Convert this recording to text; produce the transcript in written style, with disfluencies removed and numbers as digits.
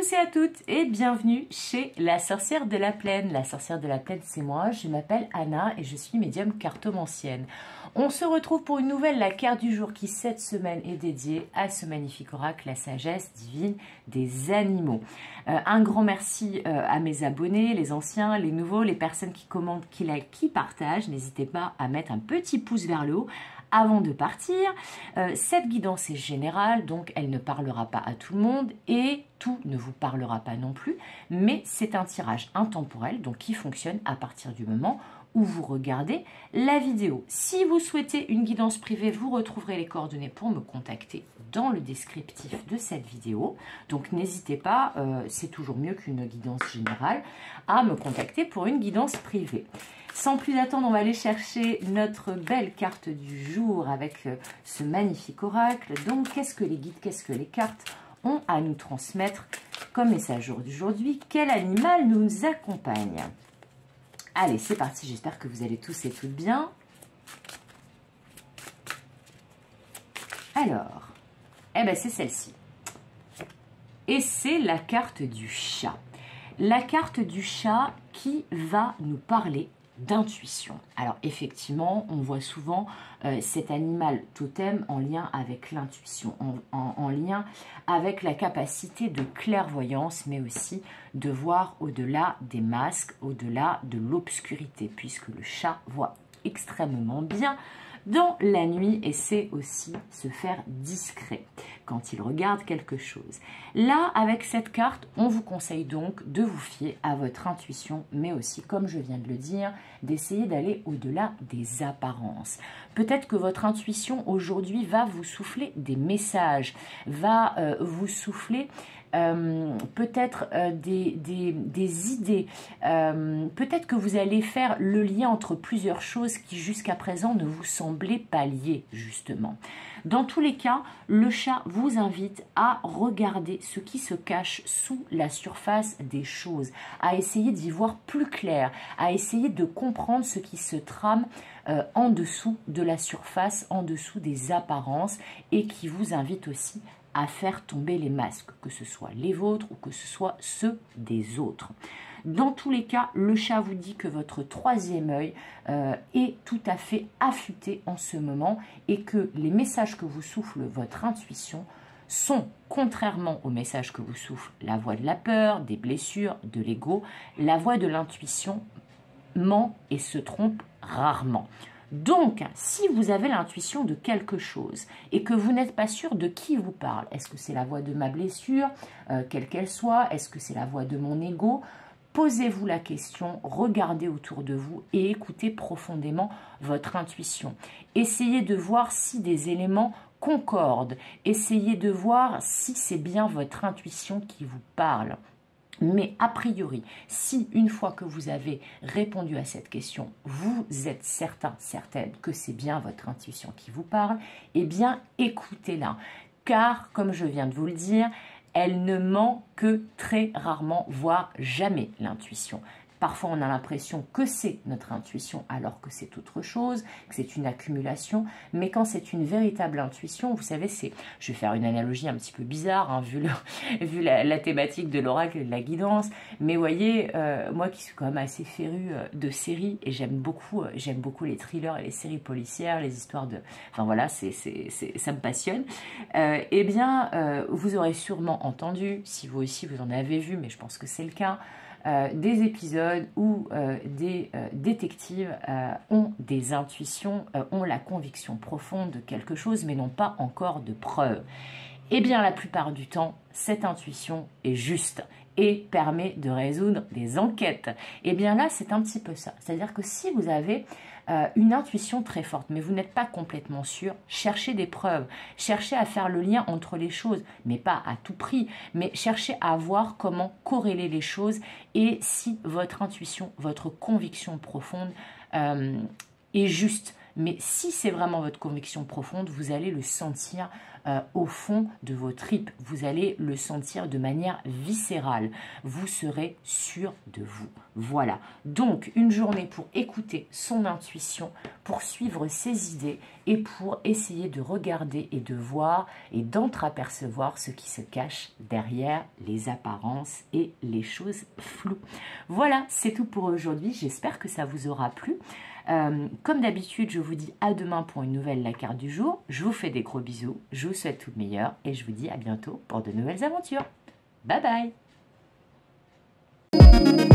tous et à toutes et bienvenue chez La Sorcière de la Plaine. La Sorcière de la Plaine, c'est moi, je m'appelle Anna et je suis médium cartomancienne. On se retrouve pour une nouvelle, la carte du jour qui cette semaine est dédiée à ce magnifique oracle, la sagesse divine des animaux. Un grand merci à mes abonnés, les anciens, les nouveaux, les personnes qui commentent, qui likent, qui partagent. N'hésitez pas à mettre un petit pouce vers le haut avant de partir. Cette guidance est générale, donc elle ne parlera pas à tout le monde et tout ne vous parlera pas non plus, mais c'est un tirage intemporel, donc qui fonctionne à partir du moment où vous regardez la vidéo. Si vous souhaitez une guidance privée, vous retrouverez les coordonnées pour me contacter dans le descriptif de cette vidéo. Donc n'hésitez pas, c'est toujours mieux qu'une guidance générale, à me contacter pour une guidance privée. Sans plus attendre, on va aller chercher notre belle carte du jour avec ce magnifique oracle. Donc, qu'est-ce que les guides, qu'est-ce que les cartes ont à nous transmettre comme message d'aujourd'hui? Quel animal nous accompagne? Allez, c'est parti, j'espère que vous allez tous et toutes bien. Alors, eh ben c'est celle-ci. Et c'est la carte du chat. La carte du chat qui va nous parler d'intuition. Alors effectivement, on voit souvent cet animal totem en lien avec l'intuition, en lien avec la capacité de clairvoyance, mais aussi de voir au-delà des masques, au-delà de l'obscurité, puisque le chat voit extrêmement bien dans la nuit et sait aussi se faire discret quand il regarde quelque chose. Là, avec cette carte, on vous conseille donc de vous fier à votre intuition, mais aussi, comme je viens de le dire, d'essayer d'aller au-delà des apparences. Peut-être que votre intuition aujourd'hui va vous souffler des messages, va vous souffler peut-être des idées, peut-être que vous allez faire le lien entre plusieurs choses qui jusqu'à présent ne vous semblaient pas liées justement. Dans tous les cas, le chat vous invite à regarder ce qui se cache sous la surface des choses, à essayer d'y voir plus clair, à essayer de comprendre ce qui se trame en dessous de la surface, en dessous des apparences et qui vous invite aussi à faire tomber les masques, que ce soit les vôtres ou que ce soit ceux des autres. Dans tous les cas, le chat vous dit que votre troisième œil est tout à fait affûté en ce moment et que les messages que vous souffle votre intuition sont, contrairement aux messages que vous souffle la voix de la peur, des blessures, de l'ego, la voix de l'intuition ment et se trompe rarement. Donc, si vous avez l'intuition de quelque chose et que vous n'êtes pas sûr de qui vous parle, est-ce que c'est la voix de ma blessure, quelle qu'elle soit, est-ce que c'est la voix de mon ego? Posez-vous la question, regardez autour de vous et écoutez profondément votre intuition. Essayez de voir si des éléments concordent. Essayez de voir si c'est bien votre intuition qui vous parle. Mais a priori, si une fois que vous avez répondu à cette question, vous êtes certain, certaine que c'est bien votre intuition qui vous parle, eh bien écoutez-la. Car, comme je viens de vous le dire, elle ne ment que très rarement, voire jamais l'intuition. Parfois, on a l'impression que c'est notre intuition alors que c'est autre chose, que c'est une accumulation. Mais quand c'est une véritable intuition, vous savez, je vais faire une analogie un petit peu bizarre, hein, vu la thématique de l'oracle et de la guidance. Mais vous voyez, moi qui suis quand même assez férue de séries, et j'aime beaucoup les thrillers et les séries policières, les histoires de... Enfin voilà, ça me passionne. Eh bien, vous aurez sûrement entendu, si vous aussi vous en avez vu, mais je pense que c'est le cas, des épisodes où des détectives ont des intuitions, ont la conviction profonde de quelque chose, mais n'ont pas encore de preuves. Eh bien, la plupart du temps, cette intuition est juste et permet de résoudre des enquêtes. Eh bien là, c'est un petit peu ça. C'est-à-dire que si vous avez une intuition très forte, mais vous n'êtes pas complètement sûr, cherchez des preuves, cherchez à faire le lien entre les choses, mais pas à tout prix, mais cherchez à voir comment corréler les choses et si votre intuition, votre conviction profonde est juste. Mais si c'est vraiment votre conviction profonde, vous allez le sentir au fond de vos tripes. Vous allez le sentir de manière viscérale. Vous serez sûr de vous. Voilà. Donc, une journée pour écouter son intuition, pour suivre ses idées et pour essayer de regarder et de voir et d'entreapercevoir ce qui se cache derrière les apparences et les choses floues. Voilà, c'est tout pour aujourd'hui. J'espère que ça vous aura plu. Comme d'habitude, je vous dis à demain pour une nouvelle La Carte du jour. Je vous fais des gros bisous, je vous souhaite tout le meilleur et je vous dis à bientôt pour de nouvelles aventures. Bye bye!